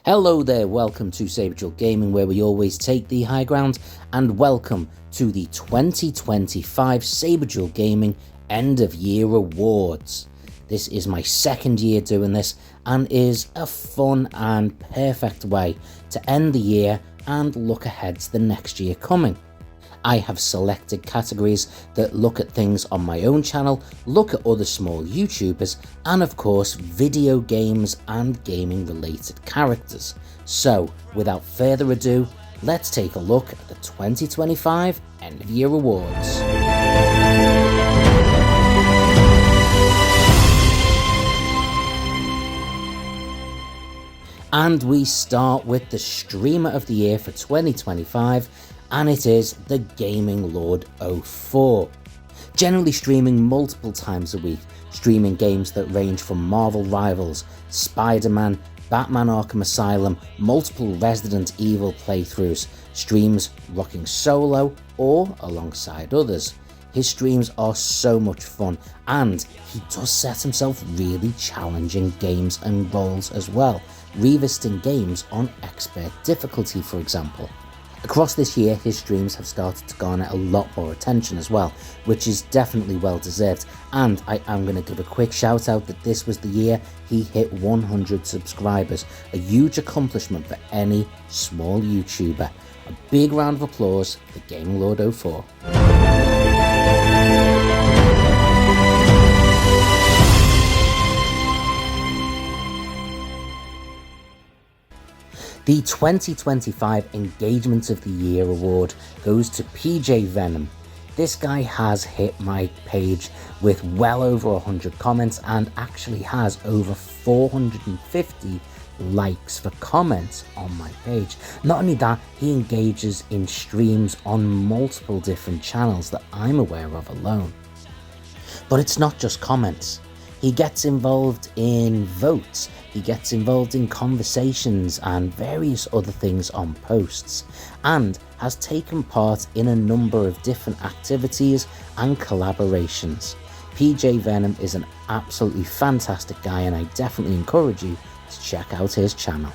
Hello there, welcome to Saberduelgaming, where we always take the high ground, and welcome to the 2025 Saberduelgaming End of Year Awards. This is my second year doing this and is a fun and perfect way to end the year and look ahead to the next year coming. I have selected categories that look at things on my own channel, look at other small YouTubers, and of course video games and gaming related characters. So without further ado, let's take a look at the 2025 End of Year Awards. And we start with the Streamer of the Year for 2025, and it is the Gaming Lord 04. Generally streaming multiple times a week, streaming games that range from Marvel Rivals, Spider-Man, Batman Arkham Asylum, multiple Resident Evil playthroughs, streams rocking solo or alongside others. His streams are so much fun, and he does set himself really challenging games and roles as well, revisiting games on expert difficulty, for example. Across this year, his streams have started to garner a lot more attention as well, which is definitely well deserved, and I am going to give a quick shout out that this was the year he hit 100 subscribers, a huge accomplishment for any small YouTuber. A big round of applause for Gaming Lord 04. The 2025 Engagement of the Year award goes to PJ Venom. This guy has hit my page with well over 100 comments and actually has over 450 likes for comments on my page. Not only that, he engages in streams on multiple different channels that I'm aware of alone. But it's not just comments. He gets involved in votes, he gets involved in conversations and various other things on posts, and has taken part in a number of different activities and collaborations. PJ Venom is an absolutely fantastic guy, and I definitely encourage you to check out his channel.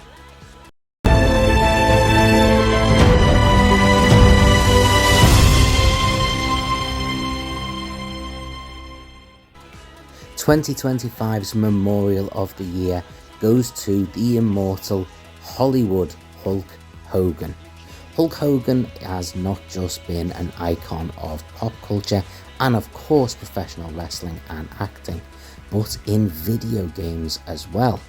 2025's Memorial of the Year goes to the immortal Hollywood Hulk Hogan. Hulk Hogan has not just been an icon of pop culture and of course professional wrestling and acting, but in video games as well.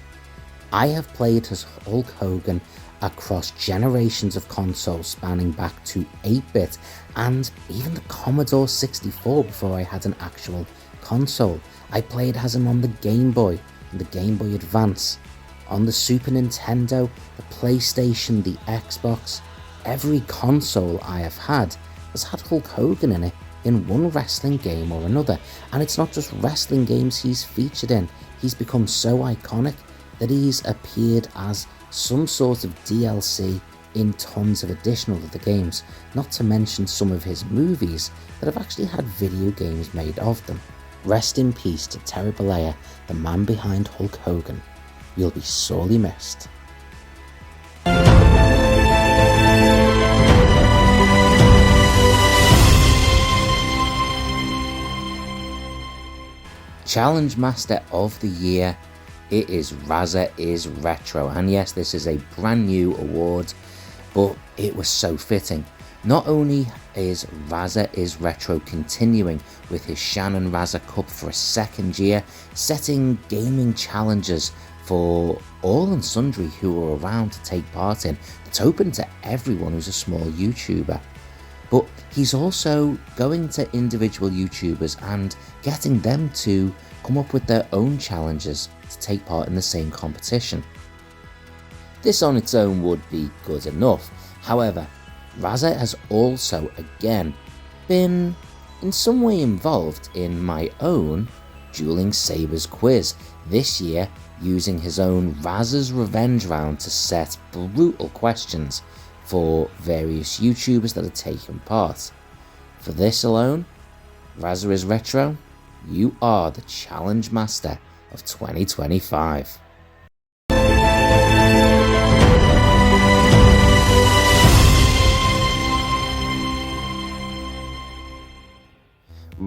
I have played as Hulk Hogan across generations of consoles spanning back to 8-bit and even the Commodore 64 before I had an actual console. I played as him on the Game Boy and the Game Boy Advance, on the Super Nintendo, the PlayStation, the Xbox. Every console I have had has had Hulk Hogan in it in one wrestling game or another, and it's not just wrestling games he's featured in. He's become so iconic that he's appeared as some sort of DLC in tons of additional other games, not to mention some of his movies that have actually had video games made of them. Rest in peace to Terry Bollea, the man behind Hulk Hogan. You'll be sorely missed. Challenge Master of the Year, it is Raza is Retro, and yes, this is a brand new award, but it was so fitting. Not only is Raza is Retro continuing with his Shannon Raza Cup for a second year, setting gaming challenges for all and sundry who are around to take part in, that's open to everyone who's a small YouTuber. But he's also going to individual YouTubers and getting them to come up with their own challenges to take part in the same competition. This on its own would be good enough. However, Raza has also again been in some way involved in my own Dueling Sabers quiz this year, using his own Raza's Revenge round to set brutal questions for various YouTubers that have taken part. For this alone, Raza is Retro, you are the Challenge Master of 2025.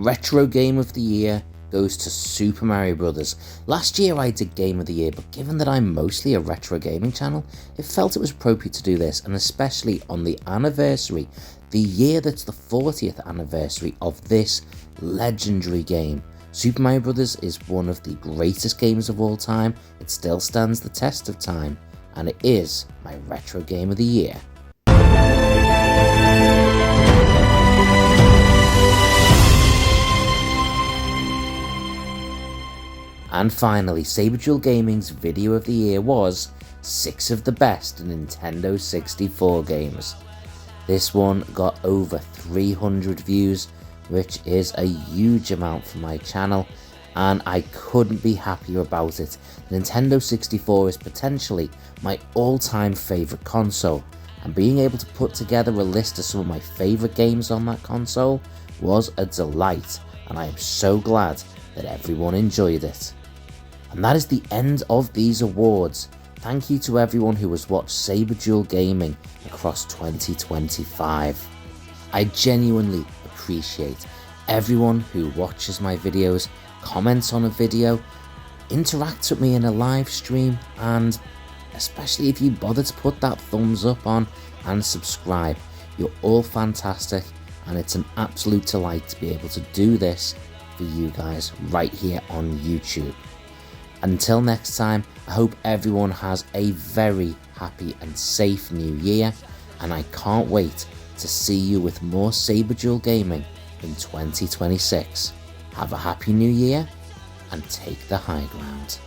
Retro Game of the Year goes to Super Mario Bros. Last year I did Game of the Year, but given that I'm mostly a retro gaming channel, it felt it was appropriate to do this, and especially on the anniversary, the year that's the 40th anniversary of this legendary game. Super Mario Bros. Is one of the greatest games of all time, it still stands the test of time, and it is my Retro Game of the Year. And finally, Saberduelgaming's Video of the Year was 6 of the best Nintendo 64 games. This one got over 300 views, which is a huge amount for my channel, and I couldn't be happier about it. The Nintendo 64 is potentially my all-time favourite console, and being able to put together a list of some of my favourite games on that console was a delight, and I am so glad that everyone enjoyed it. And that is the end of these awards. Thank you to everyone who has watched Saberduelgaming across 2025. I genuinely appreciate everyone who watches my videos, comments on a video, interacts with me in a live stream, and especially if you bother to put that thumbs up on and subscribe. You're all fantastic, and it's an absolute delight to be able to do this for you guys right here on YouTube. Until next time, I hope everyone has a very happy and safe new year, and I can't wait to see you with more Saberduelgaming in 2026. Have a happy new year, and take the high ground.